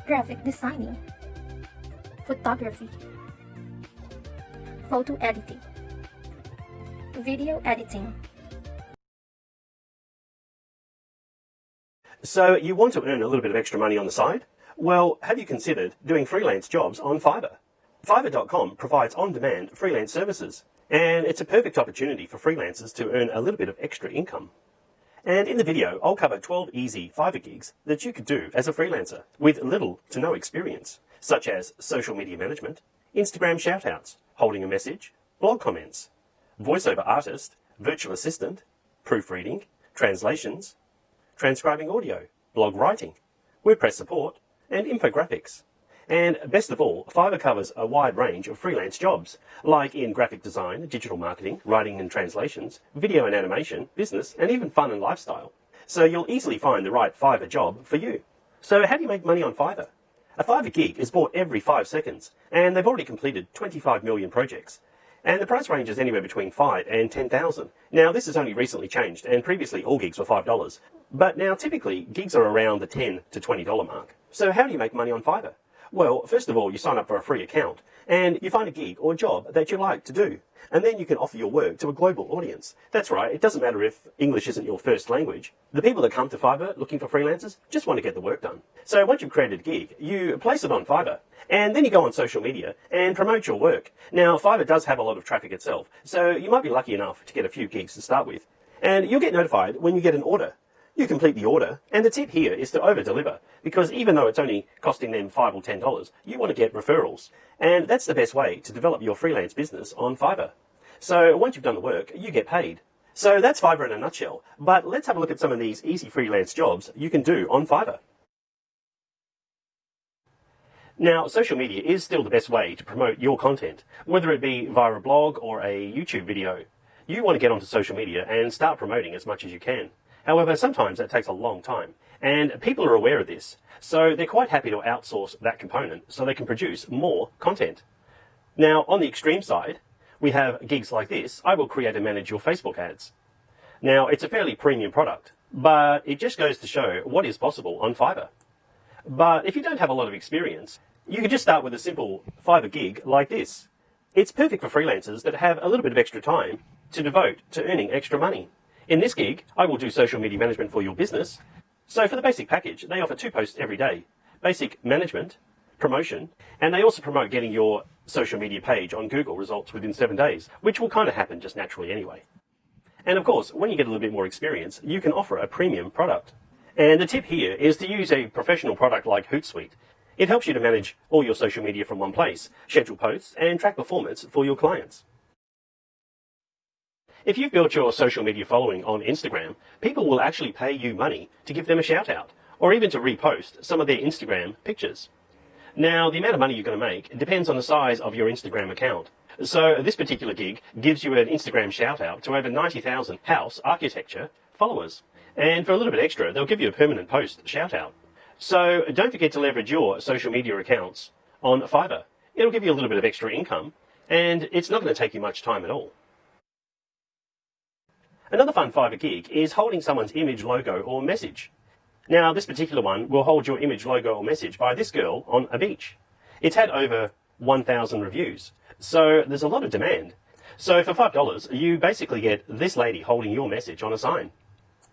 graphic designing, photography, photo editing, video editing. So you want to earn a little bit of extra money on the side? Well, have you considered doing freelance jobs on Fiverr? Fiverr.com provides on-demand freelance services, and it's a perfect opportunity for freelancers to earn a little bit of extra income. And in the video, I'll cover 12 easy Fiverr gigs that you could do as a freelancer with little to no experience, such as social media management, Instagram shoutouts, holding a message, blog comments, voiceover artist, virtual assistant, proofreading, translations, transcribing audio, blog writing, WordPress support, and infographics. And best of all, Fiverr covers a wide range of freelance jobs, like in graphic design, digital marketing, writing and translations, video and animation, business, and even fun and lifestyle. So you'll easily find the right Fiverr job for you. So how do you make money on Fiverr? A Fiverr gig is bought every 5 seconds, and they've already completed 25 million projects. And the price range is anywhere between $5,000 and $10,000. Now, this has only recently changed, and previously all gigs were $5. But now, typically, gigs are around the $10 to $20 mark. So how do you make money on Fiverr? Well, first of all, you sign up for a free account, and you find a gig or job that you like to do. And then you can offer your work to a global audience. That's right, it doesn't matter if English isn't your first language. The people that come to Fiverr looking for freelancers just want to get the work done. So once you've created a gig, you place it on Fiverr, and then you go on social media and promote your work. Now, Fiverr does have a lot of traffic itself, so you might be lucky enough to get a few gigs to start with. And you'll get notified when you get an order. You complete the order, and the tip here is to over-deliver, because even though it's only costing them $5 or $10, you want to get referrals. And that's the best way to develop your freelance business on Fiverr. So once you've done the work, you get paid. So that's Fiverr in a nutshell, but let's have a look at some of these easy freelance jobs you can do on Fiverr. Now, social media is still the best way to promote your content, whether it be via a blog or a YouTube video. You want to get onto social media and start promoting as much as you can. However, sometimes that takes a long time, and people are aware of this, so they're quite happy to outsource that component so they can produce more content. Now, on the extreme side, we have gigs like this. I will create and manage your Facebook ads. Now, it's a fairly premium product, but it just goes to show what is possible on Fiverr. But if you don't have a lot of experience, you can just start with a simple Fiverr gig like this. It's perfect for freelancers that have a little bit of extra time to devote to earning extra money. In this gig, I will do social media management for your business. So for the basic package, they offer 2 posts every day. Basic management, promotion, and they also promote getting your social media page on Google results within 7 days, which will kind of happen just naturally anyway. And of course, when you get a little bit more experience, you can offer a premium product. And the tip here is to use a professional product like Hootsuite. It helps you to manage all your social media from one place, schedule posts, and track performance for your clients. If you've built your social media following on Instagram, people will actually pay you money to give them a shout out, or even to repost some of their Instagram pictures. Now, the amount of money you're going to make depends on the size of your Instagram account. So this particular gig gives you an Instagram shout out to over 90,000 house architecture followers. And for a little bit extra, they'll give you a permanent post shout out. So don't forget to leverage your social media accounts on Fiverr. It'll give you a little bit of extra income, and it's not going to take you much time at all. Another fun Fiverr gig is holding someone's image, logo, or message. Now, this particular one will hold your image, logo, or message by this girl on a beach. It's had over 1,000 reviews, so there's a lot of demand. So for $5, you basically get this lady holding your message on a sign.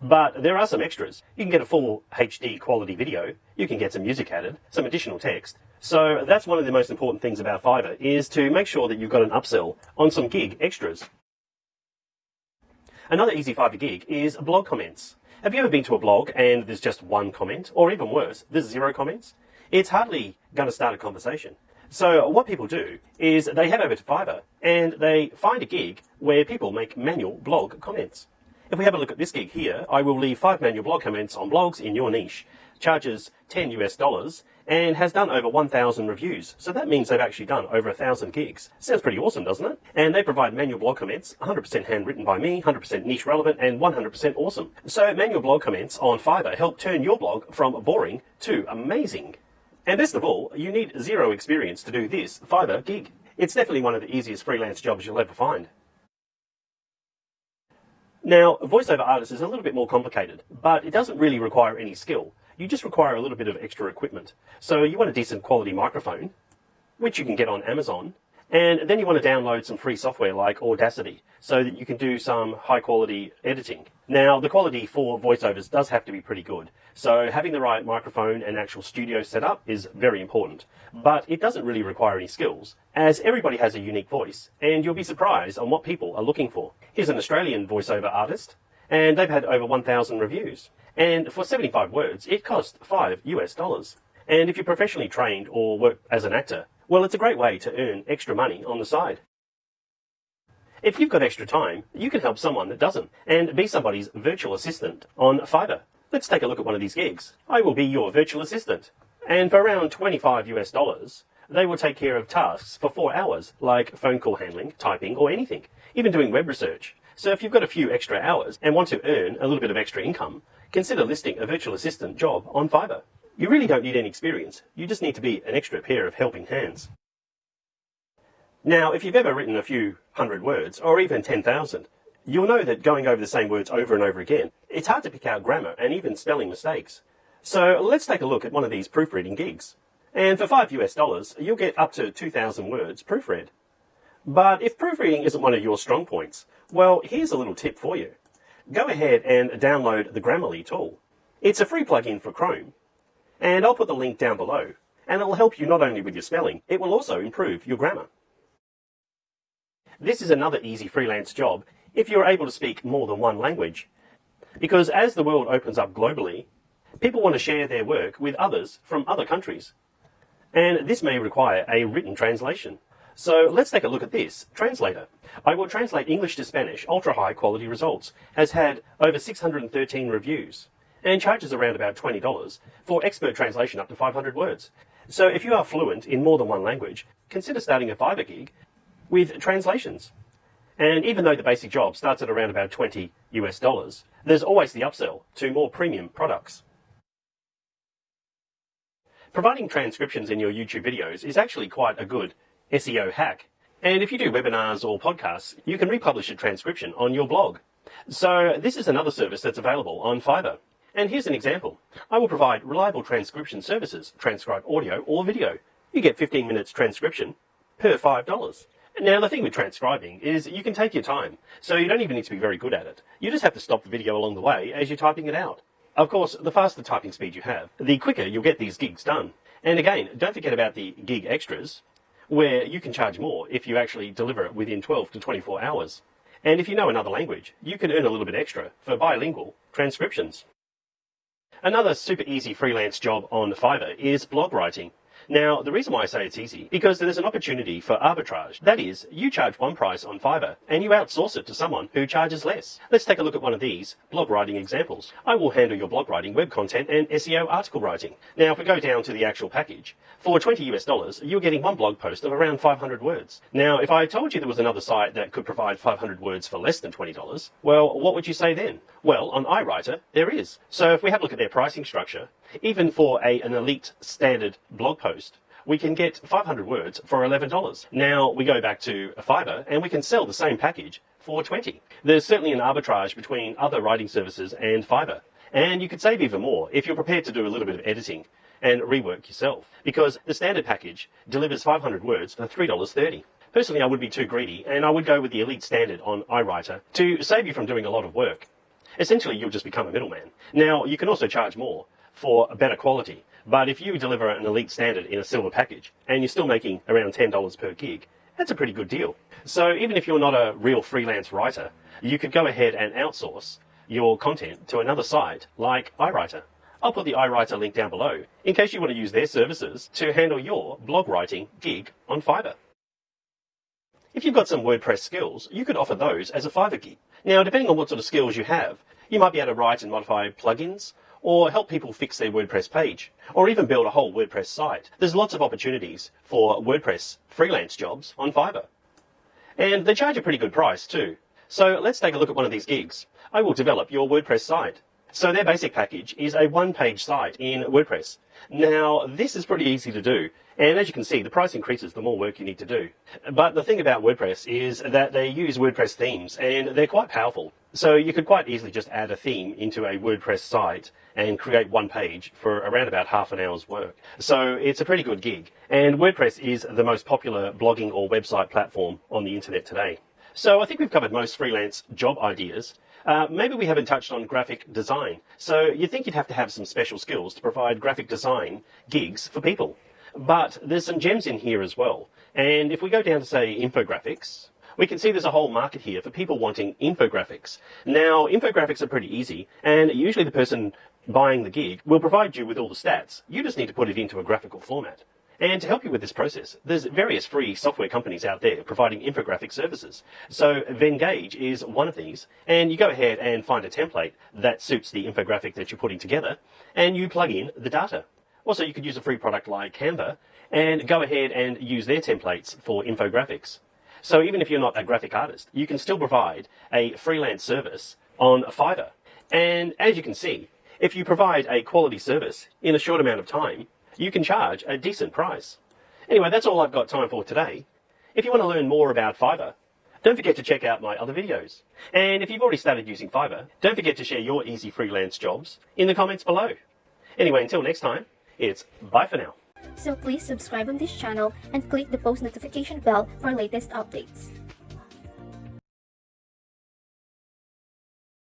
But there are some extras. You can get a full HD quality video, you can get some music added, some additional text. So that's one of the most important things about Fiverr, is to make sure that you've got an upsell on some gig extras. Another easy Fiverr gig is blog comments. Have you ever been to a blog and there's just one comment, or even worse, there's 0 comments? It's hardly going to start a conversation. So what people do is they head over to Fiverr and they find a gig where people make manual blog comments. If we have a look at this gig here, I will leave 5 manual blog comments on blogs in your niche, charges $10 US, and has done over 1,000 reviews. So that means they've actually done over 1,000 gigs. Sounds pretty awesome, doesn't it? And they provide manual blog comments, 100% handwritten by me, 100% niche relevant, and 100% awesome. So manual blog comments on Fiverr help turn your blog from boring to amazing. And best of all, you need 0 experience to do this Fiverr gig. It's definitely one of the easiest freelance jobs you'll ever find. Now, voiceover artist is a little bit more complicated, but it doesn't really require any skill. you just require a little bit of extra equipment. So you want a decent quality microphone, which you can get on Amazon, and then you want to download some free software like Audacity so that you can do some high quality editing. Now, the quality for voiceovers does have to be pretty good, so having the right microphone and actual studio setup is very important. But it doesn't really require any skills, as everybody has a unique voice, and you'll be surprised on what people are looking for. Here's an Australian voiceover artist, and they've had over 1,000 reviews. And for 75 words, it cost $5 US. And if you're professionally trained or work as an actor, well, it's a great way to earn extra money on the side. If you've got extra time, you can help someone that doesn't and be somebody's virtual assistant on Fiverr. Let's take a look at one of these gigs. I will be your virtual assistant. And for around $25 US, they will take care of tasks for 4 hours, like phone call handling, typing, or anything, even doing web research. So if you've got a few extra hours and want to earn a little bit of extra income, consider listing a virtual assistant job on Fiverr. You really don't need any experience, you just need to be an extra pair of helping hands. Now, if you've ever written a few hundred words, or even 10,000, you'll know that going over the same words over and over again, it's hard to pick out grammar and even spelling mistakes. So let's take a look at one of these proofreading gigs. And for $5 US, you'll get up to 2,000 words proofread. But if proofreading isn't one of your strong points, well, here's a little tip for you. Go ahead and download the Grammarly tool. It's a free plugin for Chrome. And I'll put the link down below, and it'll help you not only with your spelling, it will also improve your grammar. This is another easy freelance job if you're able to speak more than one language. Because as the world opens up globally, people want to share their work with others from other countries. And this may require a written translation. So let's take a look at this. Translator. I will translate English to Spanish, ultra high quality results. Has had over 613 reviews. And charges around about $20 for expert translation up to 500 words. So if you are fluent in more than one language, consider starting a Fiverr gig with translations. And even though the basic job starts at around about $20 US, there's always the upsell to more premium products. Providing transcriptions in your YouTube videos is actually quite a good SEO hack. And if you do webinars or podcasts, you can republish a transcription on your blog. So this is another service that's available on Fiverr. And here's an example. I will provide reliable transcription services, transcribe audio or video. You get 15 minutes transcription per $5. Now, the thing with transcribing is you can take your time, so you don't even need to be very good at it. You just have to stop the video along the way as you're typing it out. Of course, the faster typing speed you have, the quicker you'll get these gigs done. And again, don't forget about the gig extras, where you can charge more if you actually deliver it within 12 to 24 hours. And if you know another language, you can earn a little bit extra for bilingual transcriptions. Another super easy freelance job on Fiverr is blog writing. Now, the reason why I say it's easy, because there's an opportunity for arbitrage. That is, you charge one price on Fiverr, and you outsource it to someone who charges less. Let's take a look at one of these blog writing examples. I will handle your blog writing, web content, and SEO article writing. Now, if we go down to the actual package, for $20 US, you're getting one blog post of around 500 words. Now, if I told you there was another site that could provide 500 words for less than $20, well, what would you say then? Well, on iWriter, there is. So if we have a look at their pricing structure, even for an elite standard blog post, we can get 500 words for $11. Now we go back to Fiverr and we can sell the same package for $20. There's certainly an arbitrage between other writing services and Fiverr. And you could save even more if you're prepared to do a little bit of editing and rework yourself, because the standard package delivers 500 words for $3.30. Personally, I would be too greedy and I would go with the elite standard on iWriter to save you from doing a lot of work. Essentially, you'll just become a middleman. Now, you can also charge more for a better quality. But if you deliver an elite standard in a silver package and you're still making around $10 per gig, that's a pretty good deal. So even if you're not a real freelance writer, you could go ahead and outsource your content to another site like iWriter. I'll put the iWriter link down below in case you want to use their services to handle your blog writing gig on Fiverr. If you've got some WordPress skills, you could offer those as a Fiverr gig. Now, depending on what sort of skills you have, you might be able to write and modify plugins, or help people fix their WordPress page, or even build a whole WordPress site. There's lots of opportunities for WordPress freelance jobs on Fiverr. And they charge a pretty good price too. So let's take a look at one of these gigs. I will develop your WordPress site. So their basic package is a one-page site in WordPress. Now, this is pretty easy to do, and as you can see, the price increases the more work you need to do. But the thing about WordPress is that they use WordPress themes, and they're quite powerful. So you could quite easily just add a theme into a WordPress site and create one page for around about half an hour's work. So it's a pretty good gig, and WordPress is the most popular blogging or website platform on the internet today. So I think we've covered most freelance job ideas. Maybe we haven't touched on graphic design. So you'd think you'd have to have some special skills to provide graphic design gigs for people. But there's some gems in here as well. And if we go down to, say, infographics, we can see there's a whole market here for people wanting infographics. Now, infographics are pretty easy, and usually the person buying the gig will provide you with all the stats. You just need to put it into a graphical format. And to help you with this process, there's various free software companies out there providing infographic services. So Vengage is one of these, and you go ahead and find a template that suits the infographic that you're putting together, and you plug in the data. Also, you could use a free product like Canva and go ahead and use their templates for infographics. So even if you're not a graphic artist, you can still provide a freelance service on Fiverr. And as you can see, if you provide a quality service in a short amount of time, you can charge a decent price. Anyway, that's all I've got time for today. If you want to learn more about Fiverr, don't forget to check out my other videos. And if you've already started using Fiverr, don't forget to share your easy freelance jobs in the comments below. Anyway, until next time, it's bye for now. So please subscribe on this channel and click the post notification bell for latest updates.